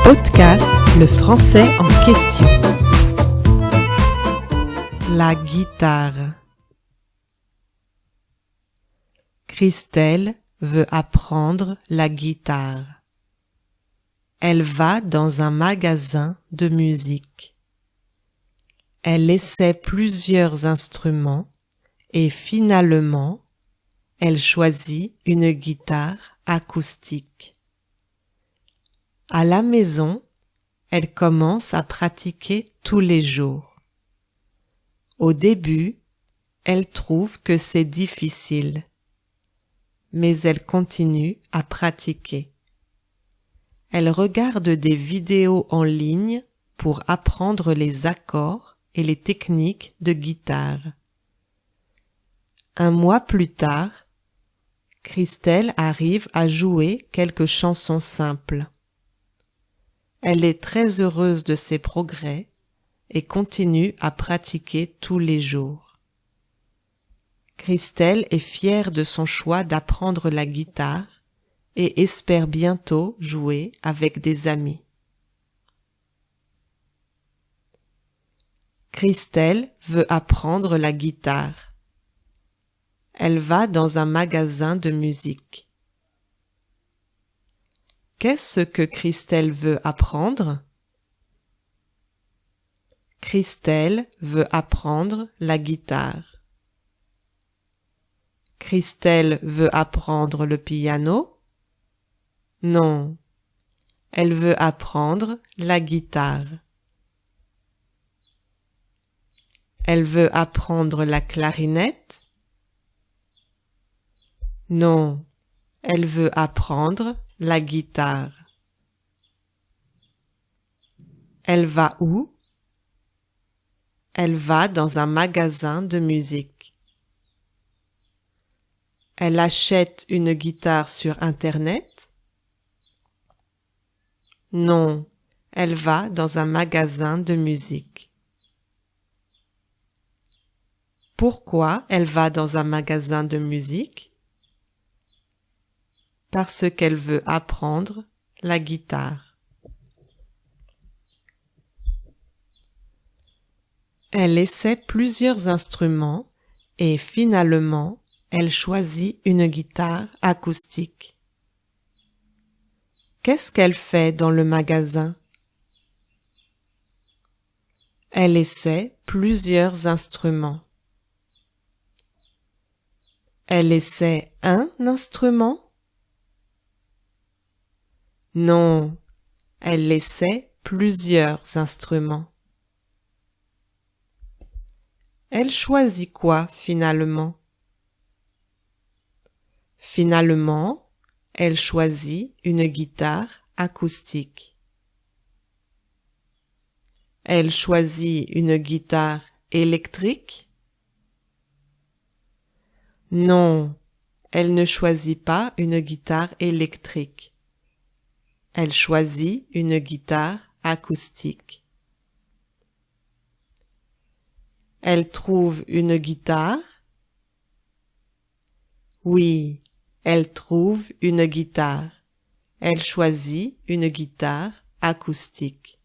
Podcast Le français en question. La guitare. Christelle veut apprendre la guitare. Elle va dans un magasin de musique. Elle essaie plusieurs instruments et finalement, elle choisit une guitare acoustique. À la maison, elle commence à pratiquer tous les jours. Au début, elle trouve que c'est difficile, mais elle continue à pratiquer. Elle regarde des vidéos en ligne pour apprendre les accords et les techniques de guitare. Un mois plus tard, Christelle arrive à jouer quelques chansons simples. Elle est très heureuse de ses progrès et continue à pratiquer tous les jours. Christelle est fière de son choix d'apprendre la guitare et espère bientôt jouer avec des amis. Christelle veut apprendre la guitare. Elle va dans un magasin de musique. Qu'est-ce que Christelle veut apprendre? Christelle veut apprendre la guitare. Christelle veut apprendre le piano? Non, elle veut apprendre la guitare. Elle veut apprendre la clarinette? Non, elle veut apprendre la guitare. Elle va où? Elle va dans un magasin de musique. Elle achète une guitare sur Internet? Non, elle va dans un magasin de musique. Pourquoi elle va dans un magasin de musique? Parce qu'elle veut apprendre la guitare. Elle essaie plusieurs instruments et finalement, elle choisit une guitare acoustique. Qu'est-ce qu'elle fait dans le magasin? Elle essaie plusieurs instruments. Elle essaie un instrument? Non, elle essaie plusieurs instruments. Elle choisit quoi finalement? Finalement, elle choisit une guitare acoustique. Elle choisit une guitare électrique? Non, elle ne choisit pas une guitare électrique. Elle choisit une guitare acoustique. Elle trouve une guitare? Oui, elle trouve une guitare. Elle choisit une guitare acoustique.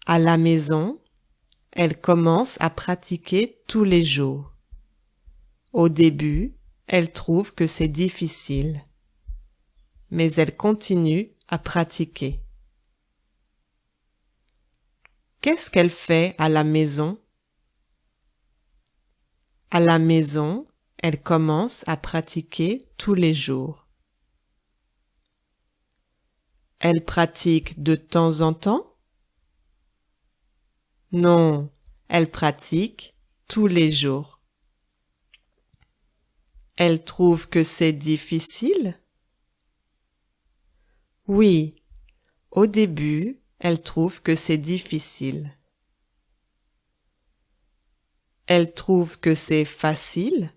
À la maison, elle commence à pratiquer tous les jours. Au début, elle trouve que c'est difficile, mais elle continue à pratiquer. Qu'est-ce qu'elle fait à la maison? À la maison, elle commence à pratiquer tous les jours. Elle pratique de temps en temps? Non, elle pratique tous les jours. Elle trouve que c'est difficile? Oui, au début, elle trouve que c'est difficile. Elle trouve que c'est facile?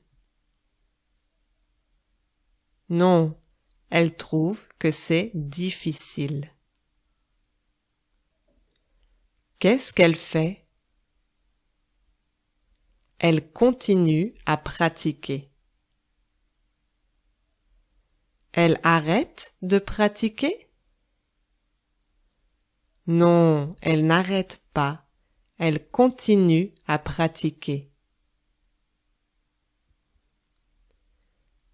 Non, elle trouve que c'est difficile. Qu'est-ce qu'elle fait? Elle continue à pratiquer. Elle arrête de pratiquer? Non, elle n'arrête pas. Elle continue à pratiquer.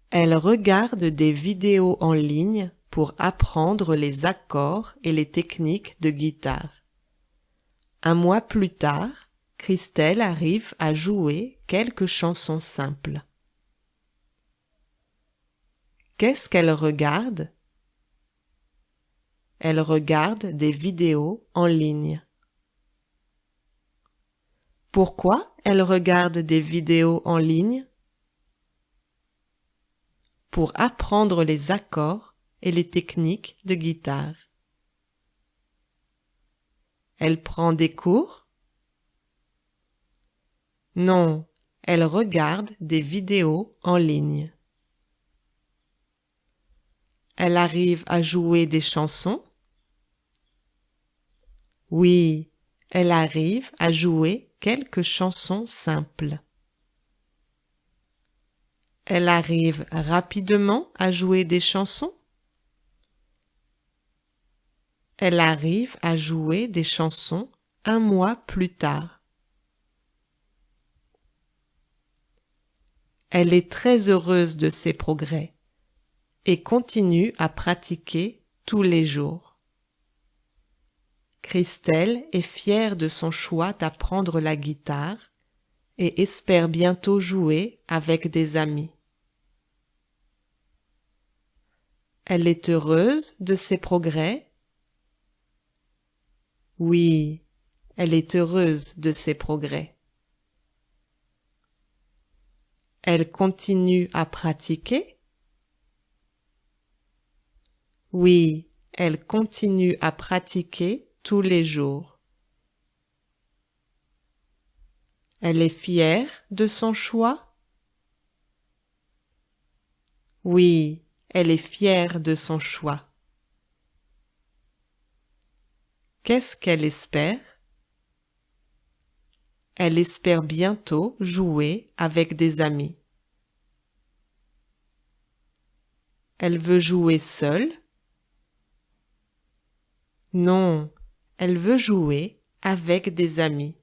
Elle regarde des vidéos en ligne pour apprendre les accords et les techniques de guitare. Un mois plus tard, Christelle arrive à jouer quelques chansons simples. Qu'est-ce qu'elle regarde? Elle regarde des vidéos en ligne. Pourquoi elle regarde des vidéos en ligne? Pour apprendre les accords et les techniques de guitare. Elle prend des cours? Non, elle regarde des vidéos en ligne. Elle arrive à jouer des chansons? Oui, elle arrive à jouer quelques chansons simples. Elle arrive rapidement à jouer des chansons? Elle arrive à jouer des chansons un mois plus tard. Elle est très heureuse de ses progrès et continue à pratiquer tous les jours. Christelle est fière de son choix d'apprendre la guitare et espère bientôt jouer avec des amis. Elle est heureuse de ses progrès? Oui, elle est heureuse de ses progrès. Elle continue à pratiquer? Oui, elle continue à pratiquer tous les jours. Elle est fière de son choix? Oui, elle est fière de son choix. Qu'est-ce qu'elle espère? Elle espère bientôt jouer avec des amis. Elle veut jouer seule? Non, elle veut jouer avec des amis.